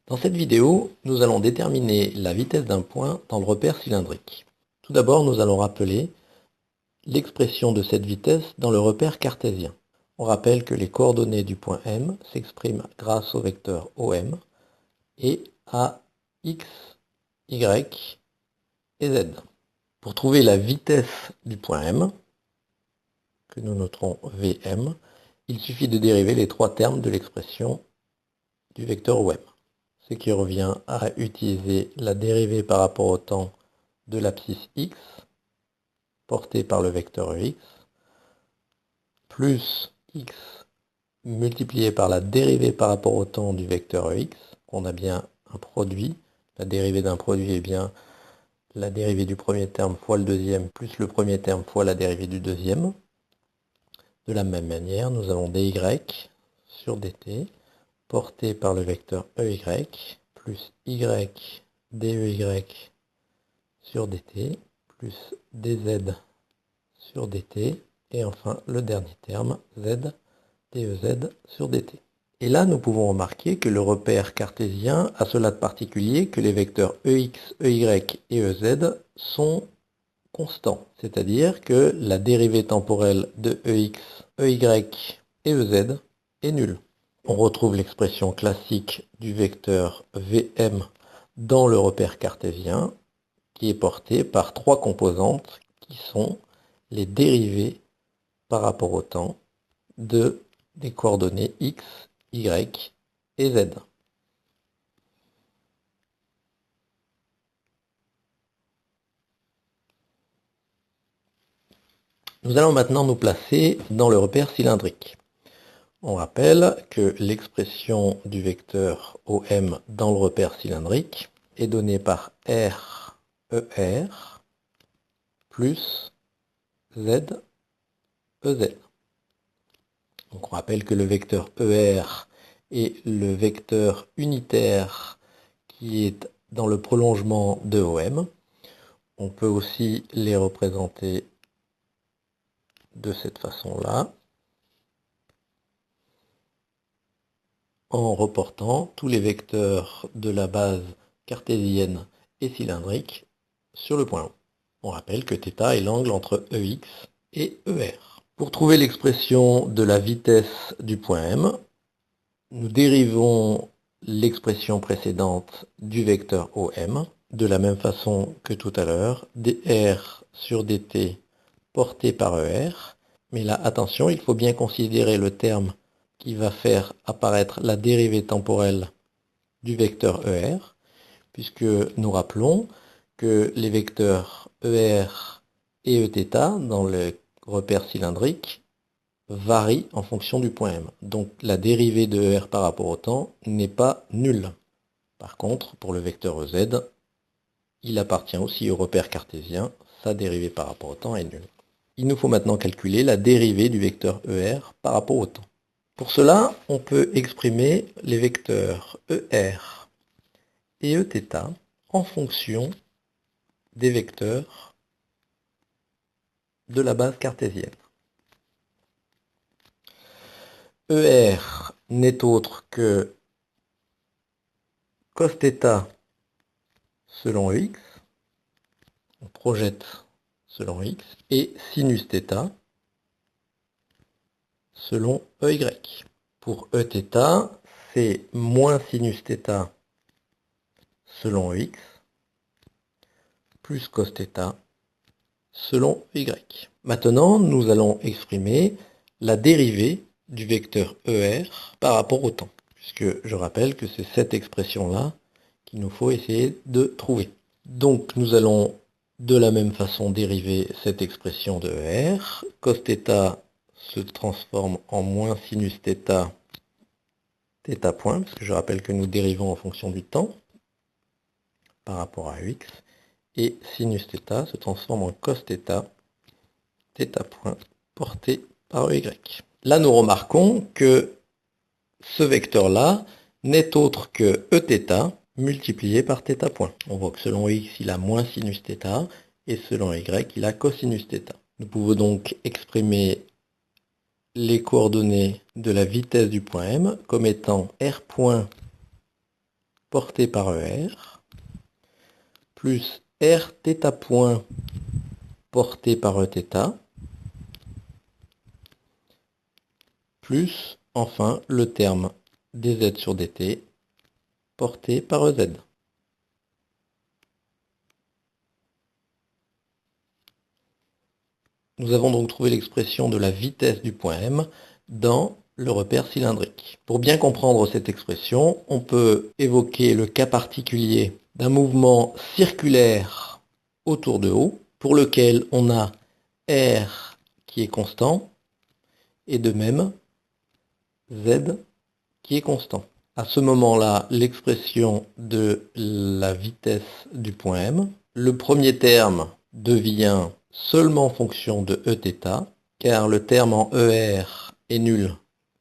Dans cette vidéo, nous allons déterminer la vitesse d'un point dans le repère cylindrique. Tout d'abord, nous allons rappeler l'expression de cette vitesse dans le repère cartésien. On rappelle que les coordonnées du point M s'expriment grâce au vecteur OM et à X, Y et Z. Pour trouver la vitesse du point M, que nous noterons Vm, il suffit de dériver les trois termes de l'expression du vecteur OM. Ce qui revient à utiliser la dérivée par rapport au temps de l'abscisse x, portée par le vecteur Ex, plus x multiplié par la dérivée par rapport au temps du vecteur Ex. On a bien un produit. La dérivée d'un produit est bien la dérivée du premier terme fois le deuxième, plus le premier terme fois la dérivée du deuxième. De la même manière, nous avons dy sur dt, porté par le vecteur EY, plus y dEy sur dt, plus dz sur dt, et enfin le dernier terme, z dEz sur dt. Et là, nous pouvons remarquer que le repère cartésien a cela de particulier que les vecteurs Ex, Ey et Ez sont constants, c'est-à-dire que la dérivée temporelle de Ex, Ey et Ez est nulle. On retrouve l'expression classique du vecteur Vm dans le repère cartésien, qui est porté par trois composantes qui sont les dérivées par rapport au temps des coordonnées x, y et z. Nous allons maintenant nous placer dans le repère cylindrique. On rappelle que l'expression du vecteur OM dans le repère cylindrique est donnée par R, ER, plus Z, EZ. Donc on rappelle que le vecteur ER est le vecteur unitaire qui est dans le prolongement de OM. On peut aussi les représenter de cette façon-là, en reportant tous les vecteurs de la base cartésienne et cylindrique sur le point O. On rappelle que θ est l'angle entre EX et ER. Pour trouver l'expression de la vitesse du point M, nous dérivons l'expression précédente du vecteur OM, de la même façon que tout à l'heure, dr sur dt porté par ER. Mais là, attention, il faut bien considérer le terme qui va faire apparaître la dérivée temporelle du vecteur ER, puisque nous rappelons que les vecteurs ER et Eθ dans le repère cylindrique varient en fonction du point M. Donc la dérivée de ER par rapport au temps n'est pas nulle. Par contre, pour le vecteur EZ, il appartient aussi au repère cartésien, sa dérivée par rapport au temps est nulle. Il nous faut maintenant calculer la dérivée du vecteur ER par rapport au temps. Pour cela, on peut exprimer les vecteurs ER et Eθ en fonction des vecteurs de la base cartésienne. ER n'est autre que cos θ selon Ex, on projette selon X, et sinus θ selon EY. Pour Eθ, c'est moins sinus θ selon Ex, plus cos θ selon Y. Maintenant, nous allons exprimer la dérivée du vecteur ER par rapport au temps, puisque je rappelle que c'est cette expression-là qu'il nous faut essayer de trouver. Donc nous allons de la même façon dériver cette expression de ER. Cos θ se transforme en moins sinus θ, θ point, parce que je rappelle que nous dérivons en fonction du temps par rapport à X, et sinus θ se transforme en cos θ, θ point porté par EY. Là, nous remarquons que ce vecteur-là n'est autre que Eθ multiplié par θ point. On voit que selon X, il a moins sinus θ, et selon Y, il a cosinus θ. Nous pouvons donc exprimer les coordonnées de la vitesse du point M comme étant R point porté par ER, plus Rθ point porté par Eθ, plus enfin le terme dz sur dt porté par Ez. Nous avons donc trouvé l'expression de la vitesse du point M dans le repère cylindrique. Pour bien comprendre cette expression, on peut évoquer le cas particulier d'un mouvement circulaire autour de O, pour lequel on a R qui est constant, et de même Z qui est constant. À ce moment-là, l'expression de la vitesse du point M, le premier terme devient seulement fonction de Eθ, car le terme en ER est nul.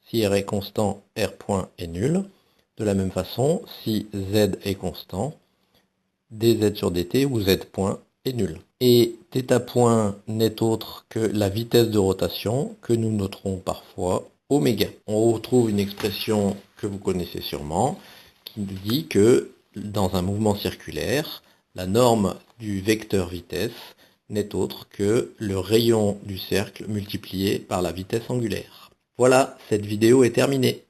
Si R est constant, R point est nul. De la même façon, si Z est constant, dz sur dt ou Z point est nul. Et θ point n'est autre que la vitesse de rotation que nous noterons parfois oméga. On retrouve une expression que vous connaissez sûrement qui nous dit que dans un mouvement circulaire, la norme du vecteur vitesse n'est autre que le rayon du cercle multiplié par la vitesse angulaire. Voilà, cette vidéo est terminée.